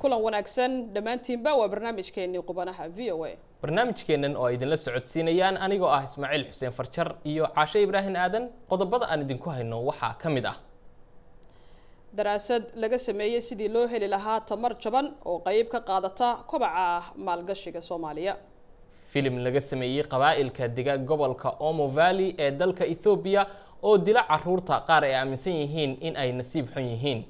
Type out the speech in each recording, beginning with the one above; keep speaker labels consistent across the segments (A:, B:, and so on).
A: kulan wanaagsan dhamaantiinba waa barnaamijkeennii qubanaha VOA.
B: barnaamijkeennan oo idinla socodsiinayaan anigoo ah Ismaaciil Xuseen Farjar iyo Caashe Ibraahin Aadan. qodobada aan idinku hayno waxaa ka mid ah
A: daraasad laga sameeyay sidii loo heli lahaa tamar jaban oo qayb ka qaadata kobaca maalgashiga Soomaaliya.
B: filim laga sameeyay qabaa'ilka deegaanka gobolka Omo Valley ee dalka Ethiopia oo dila caruurta qaar ay aaminsan yihiin in ay nasiib xun yihiin.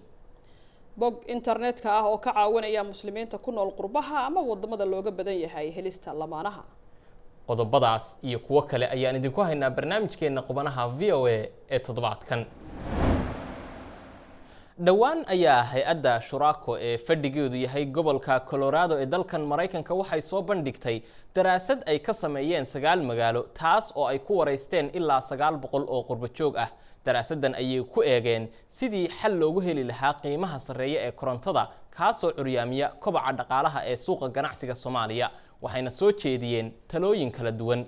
A: bog internetka ah oo ka caawinaya muslimiinta ku nool qurbaha ama wadamada looga badan yahay helista lamaanaha.
B: qodobadaas iyo kuwo kale ayaan idinku haynaa barnaamijkeena qubanaha VOA ee toddobaadkan. dhawaan ayaa hay-adda Shuraako ee fadhigeedu yahay gobolka Colorado ee dalkan Mareykanka waxay soo bandhigtay daraasad ay ka sameeyeen 9 magaalo taas oo ay ku wareysteen ilaa 900 oo qurbo joog ah. daraasadan ayay ku eegeen sidii xal loogu heli lahaa qiimaha sareeya ee korontada kaasoo curyaamiya kobaca dhaqaalaha ee suuqa ganacsiga Soomaaliya waxayna soo jeediyeen talooyin kala duwan.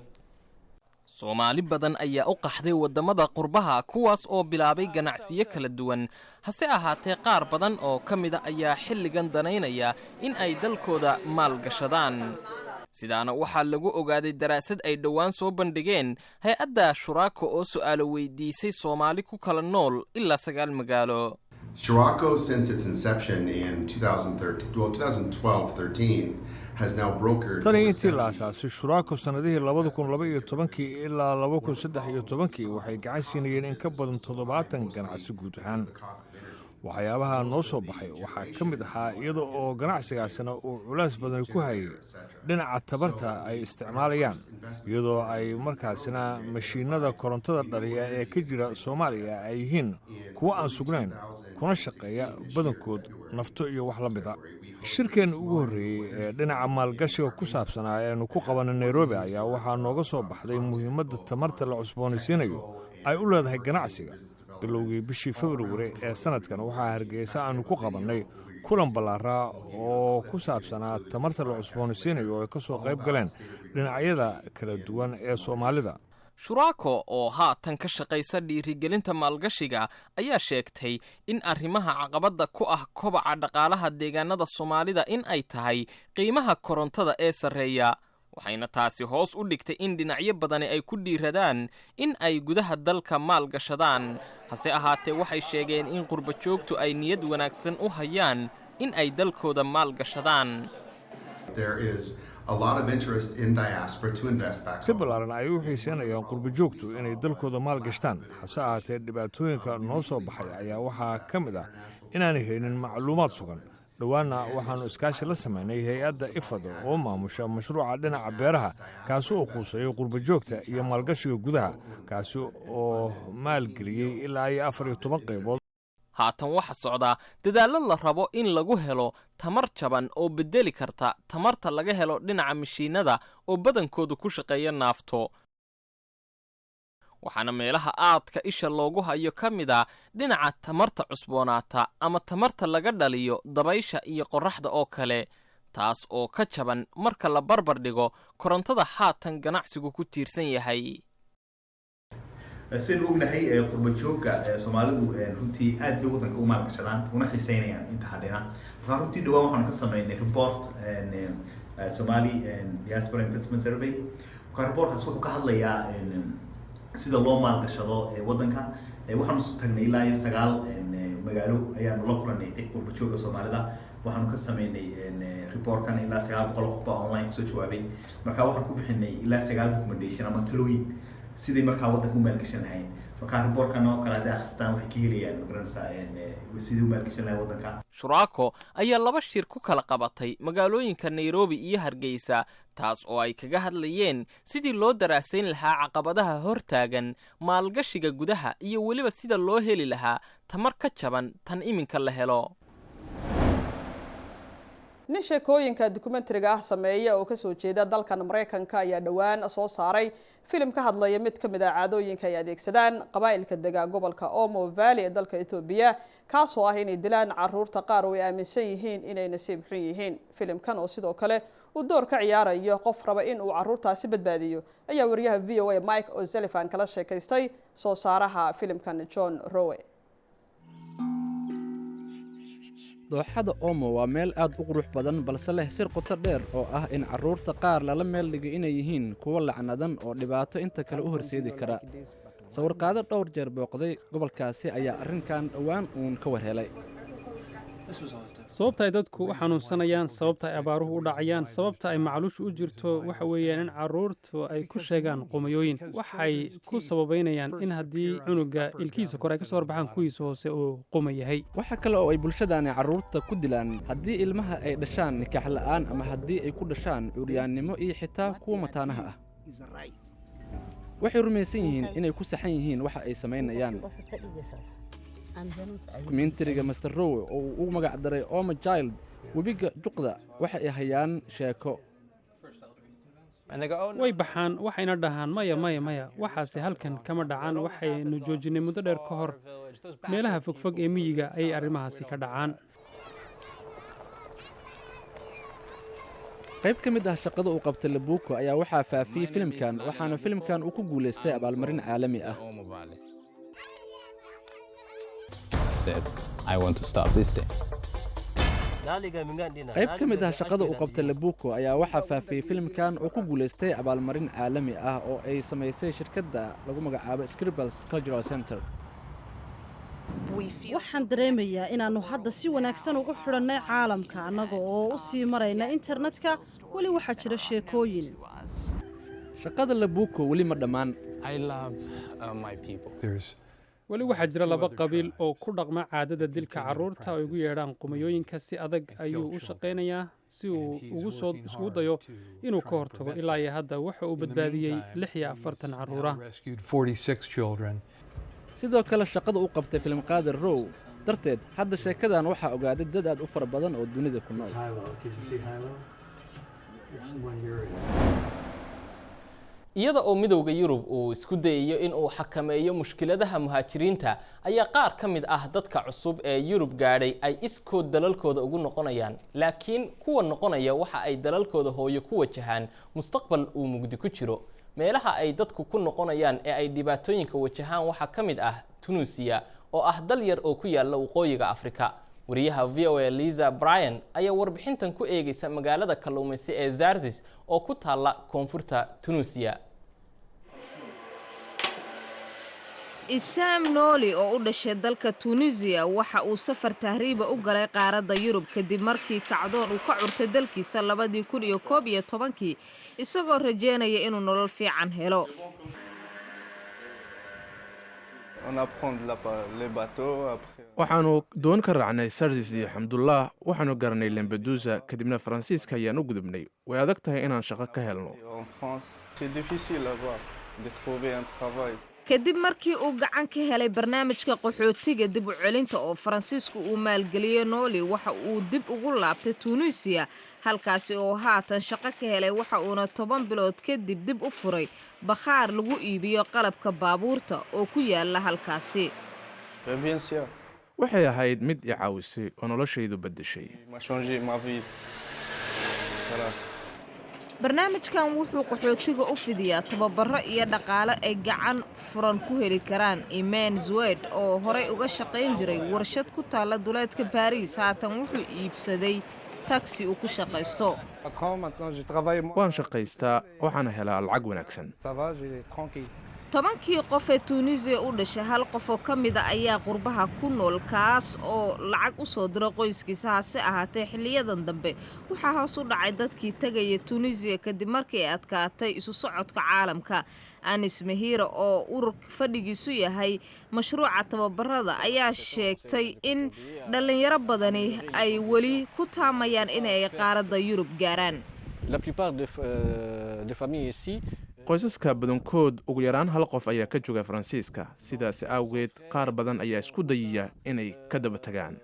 B: Soomaali badan ayaa u qaxday wadamada qurbaha kuwaas oo bilaabay ganacsiyo kala duwan hase ahaatee qaar badan oo ka mid ah ayaa xilligan danaynaya in ay dalkooda maal gashadaan. sidaana waxaa lagu ogaaday daraasad ay dhawaan soo bandhigeen hay-adda Shuraako oo su'aalo weydiisay Soomaali ku kala nool ilaa 9 magaalo.
C: Shuraako since its inception in 2012-13 has now brokered.
D: Tani intii la aasaasay Shuraako sanadihii 2012 ilaa 2013 waxay gacan siinayeen in ka badan 70 ganacsi guud ahaan. waxyaabaha noo soo baxay waxaa ka mid ahaa iyada oo ganacsigaasina uu culays badan ku hayay dhinaca tabarta ay isticmaalayaan iyadoo ay markaasina mashiinada korontada dhaliya ee ka jira Soomaaliya ay yihiin kuwa aan sugnayn kuna shaqeeya badankood nafto iyo wax la mid ah. shirkeen ugu horeeyay ee dhinaca maalgashiga ku saabsanaa ee ku qabanay Nairobi ayaa waxaa nooga soo baxday muhiimadda tamarta la cusboonaysiinayo ay u leedahay ganacsiga. bilowgii bishii February ee sanadkan waxaa Hargeysa aanu ku qabanay kulan ballaaran oo ku saabsanaa tamarta la cusboonaysiinayo oo ka soo qayb galeen dhinacyada kala duwan ee Soomaalida.
B: Shuraako oo haatan ka shaqaysa dhiirigelinta maalgashiga ayaa sheegtay in arrimaha caqabada ku ah kobaca dhaqaalaha deegaanada Soomaalida in ay tahay qiimaha korontada ee sareeya. waxayna taasi hoos u dhigtay in dhinacyo badani ay ku dhiiradaan in ay gudaha dalka maal gashadaan hase ahaatee waxay sheegeen in qurbo joogtu ay niyad wanaagsan u hayaan in ay dalkooda maal gashadaan.
D: si ballaaran ay u xiiseynayaan qurbo joogtu inay dalkooda maal gashtaan hase ahaatee dhibaatooyinka noo soo baxay ayaa waxaa ka mid ah inaanay haynin macluumaad sugan. dhawaana waxaanu iskaashi la sameynay hay-adda IFAD oo maamusha mashruuca dhinaca beeraha kaasi oo quusayo qurbo joogta iyo maalgashiga gudaha kaasi oo maalgeliyay ilaa 14 qaybood.
B: haatan waxa socda dadaalo la rabo in lagu helo tamar jaban oo bedeli karta tamarta laga helo dhinaca mashiinada oo badankoodu ku shaqeeya naafto. waxaana meelaha aadka isha loogu hayo ka mid ah dhinaca tamarta cusboonaata ama tamarta laga dhaliyo dabaysha iyo qorraxda oo kale taas oo ka jaban marka la barbar dhigo korontada haatan ganacsigu ku tiirsan yahay.
E: sidoo ognahay qurbo joogga Soomaalidu runtii aad bay wadanka u maalgashadaan una xiiseynayaan inta hadhina. waxaan runtii dhawaan waxaan ka sameynay report Somali Diaspora Investment Survey. reportkaas wuxuu ka hadlayaa sida loo maalgashado wadanka. waxaanu tagnay ilaa 9 magaalo ayaanu la kulanay qurbo joogga Soomaalida. waxaanu ka sameynay reportkan ilaa 900 qof baa online kusoo jawaabay. marka waxaan ku bixinay ilaa 9 recommendation ama talooyin sidii markaa wadanka u maalgashan lahayn. marka reportkan oo kala akhristaan waxay ka helayaan magaranaysaa sidii u maalgashan lahayn wadanka.
B: Shuraako ayaa 2 shir ku kala qabatay magaalooyinka Nairobi iyo Hargeysa taas oo ay kaga hadlayeen sidii loo daraasayn lahaa caqabadaha hortaagan maalgashiga gudaha iyo waliba sida loo heli lahaa tamar ka jaban tan iminka la helo.
A: nin sheekooyinka documentary-ga ah sameeya oo ka soo jeeda dalkan Mareykanka ayaa dhawaan soo saaray filim ka hadlaya mid ka mid ah caadooyinka ay adeegsadaan qabaa'ilka deegaanka gobolka Omo Valley ee dalka Ethiopia kaasoo ah inay dilaan caruurta qaar oo ay aaminsan yihiin inay nasiib xun yihiin. filimkan oo sidoo kale uu door ka ciyaarayo qof raba in uu caruurtaasi badbaadiyo ayaa wariyaha VOA Mike O'Sullivan kala sheekaystay soo saaraha filimkan John Rowe.
F: dooxada Omo waa meel aad u qurux badan balse leh sir qoto dheer oo ah in carruurta qaar lala meel dhigay inay yihiin kuwo lacnadan oo dhibaato inta kale u horseedi kara. Sawirqaado dhowr jeer booqday gobolkaasi ayaa arrinkan dhowaan uun ka warhelay.
G: sababta ay dadku u xanuunsanayaan, sababta ay abaaruhu u dhacayaan, sababta ay macluushu u jirto waxa weeyaan in carruurtu ay ku sheegaan qumayooyin. Waxay ku sababaynayaan in haddii cunuga ilkiisa kore ay ka soo horbaxaan kuwiisa hoose uu quma yahay.
F: Waxa kale oo ay bulshadani carruurta ku dilaan haddii ilmaha ay dhashaan nikaax la'aan ama haddii ay ku dhashaan curyaannimo iyo xitaa kuwa mataanaha ah. Waxay rumaysan yihiin inay ku saxan yihiin waxa ay samaynayaan. Kumiintiriga Mr. Rowe oo uu magac daray Oma Child webiga juqda waxa ay hayaan sheeko.
G: way baxaan waxayna dhahaan maya waxaase halkan kama dhacaan. waxaynu joojinay muddo dheer ka hor. meelaha fogfog ee miyiga ayay arrimahaasi ka dhacaan.
F: qayb ka mid ah shaqada uu qabtay Labuko ayaa waxaa faafiyey filimkan waxaana filimkan uu ku guuleystay abaalmarin caalami ah. qayb ka mid ah shaqada uu qabtay Labuko ayaa waxaa faafiyey filimkan uu ku guuleystay abaalmarin caalami ah oo ay samaysay shirkadda lagu magacaabo Scribbles Cultural Center.
H: waxaan dareemayaa inaannu hadda si wanaagsan ugu xidhannay caalamka annaga oo u sii marayna internetka. weli waxaa jira sheekooyin.
F: shaqada Labuko weli ma dhammaan.
G: weli waxaa jira laba qabiil oo ku dhaqma caadada dilka carruurta oo ugu yeedhaan qumayooyinka. si adag ayuu u shaqaynayaa si uu isugu dayo inuu ka hortago. ilaa iyo hadda waxa uu badbaadiyey 46 carruura.
F: sidoo kale shaqada uu qabtay filim qaadir Rowe darteed hadda sheekadan waxaa ogaaday dad aad u fara badan oo dunida ku nool.
B: iyada oo midowga Yurub uu isku dayayo in uu xakameeyo mushkiladaha muhaajiriinta ayaa qaar ka mid ah dadka cusub ee Yurub gaadhay ay iskood dalalkooda ugu noqonayaan. laakiin kuwa noqonaya waxa ay dalalkooda hooyo ku wajahaan mustaqbal uu mugdi ku jiro. meelaha ay dadku ku noqonayaan ee ay dhibaatooyinka wajahaan waxaa ka mid ah Tunisia oo ah dal yar oo ku yaala waqooyiga Afrika. wariyaha VOA Lisa Bryan ayaa warbixintan ku eegaysa magaalada kalluumaysi ee Zarzis oo ku taala koonfurta Tunisia.
I: Issam Nooli oo u dhashay dalka Tunisia waxa uu safar tahriiba u galay qaaradda Yurub kadib markii kacdoon uu ka curtay dalkiisa 2011 isagoo rajeynaya inuu nolol fiican helo.
J: waxaanu doon ka raacnay Zarzis iyo Xamdullah waxaanu garanay Lampedusa kadibna Faransiiska ayaan u gudubnay. way adag tahay inaan shaqo ka helno.
I: kadib markii uu gacan ka helay barnaamijka qaxootiga dib u celinta oo Faransiisku uu maalgeliyay, Nooli waxa uu dib ugu laabtay Tunisia halkaasi oo haatan shaqo ka helay. waxa uuna 10 bilood kadib dib u furay bakhaar lagu iibiyo qalabka baabuurta oo ku yaala halkaasi.
J: waxay ahayd mid i caawisay oo noloshaydu beddeshay.
I: barnaamijkan wuxuu qaxootiga u fidiyaa tababaro iyo dhaqaale ay gacan furan ku heli karaan. Iman Zwed oo horey uga shaqayn jiray warshad ku taala duleedka Paris haatan wuxuu iibsaday taxi uu ku shaqaysto.
J: waan shaqaystaa waxaana helaa lacag wanaagsan.
I: 10 qof ee Tunisia u dhashay hal qof oo ka mid ah ayaa qurbaha ku nool kaas oo lacag u soo diro qoyskiisa. hase ahaatee xiliyadan dambe waxaa hoos u dhacay dadkii tagaya Tunisia kadib markii ay adkaatay isu socodka caalamka. Anis Mahira oo urur fadhigiisu yahay mashruuca tababarada ayaa sheegtay in dhalinyaro badani ay weli ku taamayaan inay qaaradda Yurub gaaraan.
J: qoysaska badankood ugu yaraan hal qof ayaa ka jooga Faransiiska. sidaas awgeed qaar badan ayaa isku dayaya inay ka daba tagaan.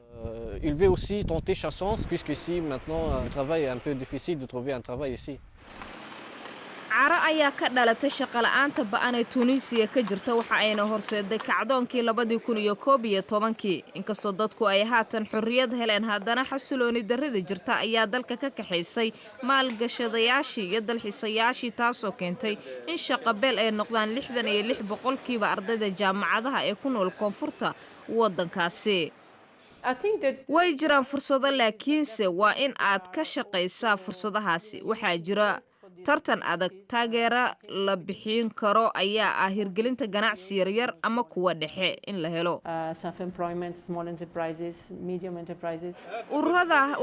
K: il veut aussi tenter sa chance puisque ici maintenant le travail est un peu difficile de trouver un travail ici.
I: Cara ayaa ka dhalatay shaqo la'aanta ba'an ee Tunisia ka jirta waxa ayna horseeday kacdoonkii 2011 inkastoo dadku ay haatan xorriyad heleen haddana xasilooni darrida jirta ayaa dalka ka kaxaysay maalgashadayaashii iyo dalxiisayaashii taasoo keentay in shaqo beel ay noqdaan 66% ardayda jaamacadaha ee ku nool koonfurta waddankaasi. way jiraan fursado laakiinse waa in aad ka shaqaysaa fursadahaasi waxaa jira tartan adag taageera la bixin karo ayaa ah hirgelinta ganacsi yaryar ama kuwa dhexe in la helo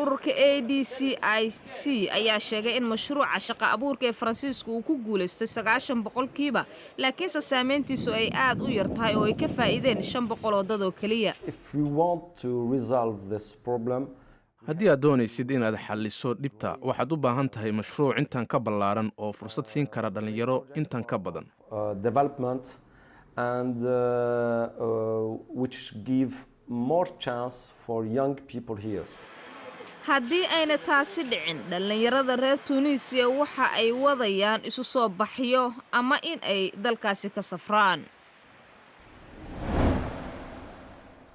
I: ururka ADCIC ayaa sheegay in mashruuca shaqo abuurka ee Faransiisku uu ku guuleystay 90% laakiinse saameyntiisu ay aad u yar tahay oo ay ka faa'iideen 500 oo dad oo kaliya.
J: haddii aad doonaysid inaad xalliso dhibta waxaad u baahan tahay mashruuc intan ka ballaaran oo fursad siin kara dhallinyaro intan ka badan
I: haddii ayna taasi dhicin dhallinyarada reer Tunisia waxa ay wadayaan isu soo baxyo ama in ay dalkaasi ka safraan.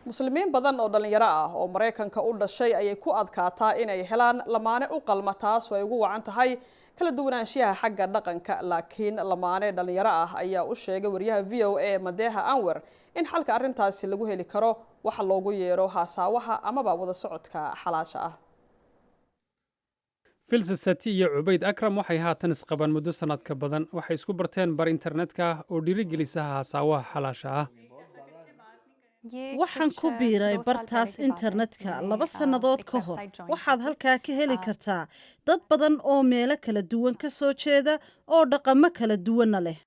A: muslimiin badan oo dhalinyaro ah oo Mareykanka u dhashay ayay ku adkaataa inay helaan lamaane u qalma taas oo ay ugu wacan tahay kala duwanaanshiyaha xagga dhaqanka laakiin lamaane dhalinyaro ah ayaa u sheegay wariyaha VOA Madeha Anwar in xalka arintaasi lagu heli karo waxa loogu yeero haasaawaha amaba wada socodka xalaasha ah.
G: Filsa Sati iyo Ubayd Akram waxay haatan isqabaan muddo sanad ka badan waxay isku barteen bar internetka oo dhiirigelisa haasaawaha xalaasha ah.
H: waxaan ku biiray bartaas internetka 2 sannadood ka hor waxaad halkaa ka heli kartaa dad badan oo meelo kala duwan ka soo jeeda oo dhaqamo kala duwan leh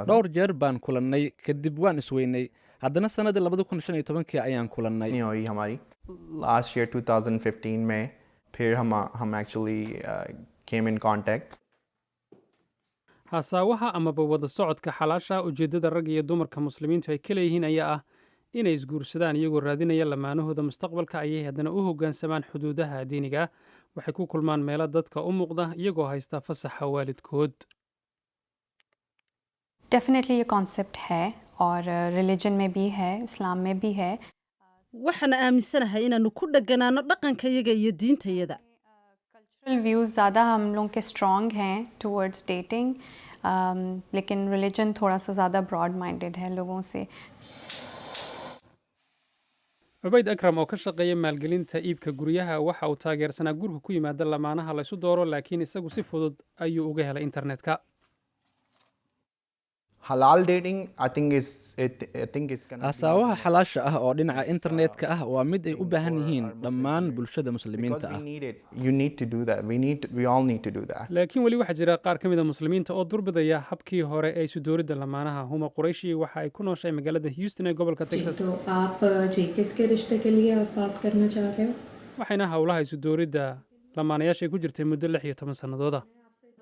F: dhowr jeer baan kulannay kadib waan isweynay haddana sanadii 2015 ayaan kulannay
L: last year 2015 में फिर हम actually came in contact
G: haasaawaha amaba wada socodka xalaasha ujeedada rag iyo dumarka muslimiintu ay ka leeyihiin ayaa ah inay isguursadaan iyagoo raadinaya lamaanahooda mustaqbalka ayay haddana u hoggaansamaan xuduudaha diiniga waxay ku kulmaan meelo dadka u muuqda iyagoo haysta fasaxa waalidkood
M: definitely ये concept है और religion में भी है islam में भी है
H: waxaan aaminsanahay inaanu ku dhaganaano dhaqankayaga iyo diintayada
M: cultural views ज़्यादा हम लोगों के strong हैं towards dating लेकिन religion थोड़ा सा ज़्यादा broad minded है लोगों से
G: Ubayd Akram oo ka shaqeeya maalgelinta iibka guryaha waxa uu taageersanaa guriga ku yimaada lamaanaha la isu dooro laakiin isagu si fudud ayuu uga helay internetka
L: halal dating I think it's
F: haasaawaha xalaasha ah oo dhinaca internetka ah waa mid ay u baahan yihiin dhammaan bulshada muslimiinta ah
L: you need to do that we all need to do that
G: laakiin wali waxa jira qaar kamid ah muslimiinta oo durbidaya habkii hore ee isu dooridda lamaanaha Huma Qurayshi waxa ay ku nooshay magaalada Houston ee gobolka Texas waxayna hawlaha isu dooridda lamaanayaasha ku jirtay muddo 16 sanadooda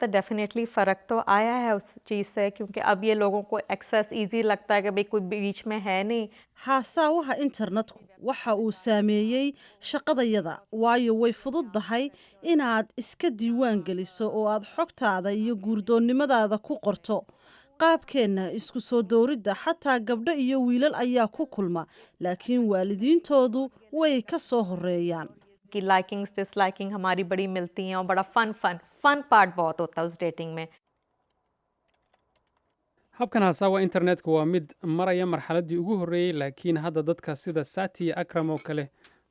M: तो डेफिनेटली फ़र्क तो आया है उस चीज़ से क्योंकि अब ये लोगों को एक्सेस इजी लगता है कि भाई कोई बीच में है नहीं
H: haasaawaha internetku waxa uu saameeyey shaqadayada waayo way fududahay inaad iska diiwaan geliso oo aad xogtaada iyo guurdoonnimadaada ku qorto qaabkeenna isku soo dooridda xataa gabdho iyo wiilal ayaa ku kulma laakiin waalidiintoodu way ka soo horeeyaan
M: कि likings disliking हमारी बड़ी मिलती हैं और बड़ा fun part बहुत होता है उस डेटिंग में
G: habkan haasaawa internetka waa mid maraya marxaladdii ugu horreeyey laakiin hadda dadka sida Sati iyo Akram oo kale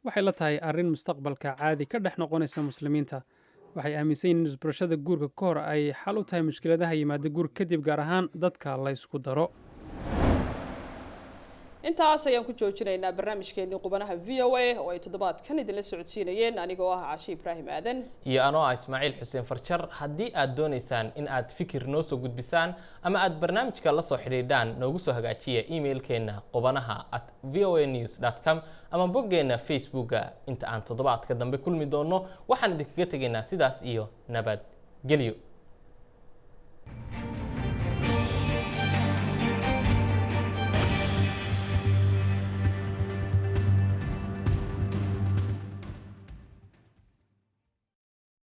G: waxay la tahay arrin mustaqbalka caadi ka dhex noqonaysa muslimiinta waxay aaminsan yihiin in isbarashada guurka ka hor ay xal u tahay mushkiladaha yimaada guur kadib gaar ahaan dadka la isku daro
A: intaas ayaan ku joojinaynaa barnaamijkeennii qubanaha VOA oo ay toddobaadkan idinla socodsiinayeen anigoo ah Caashi Ibraahim Aadan
B: iyo anoo ah Ismaaciil Xuseen Farjar haddii aad doonaysaan in aad fikir noo soo gudbisaan ama aad barnaamijka la soo xiriiraan noogu soo hagaajiya emailkeena qubanaha@voanews.com ama boggeena Facebooka inta aan toddobaadka dambe kulmi doono waxaan idinkaga tegaynaa sidaas iyo nabad gelyo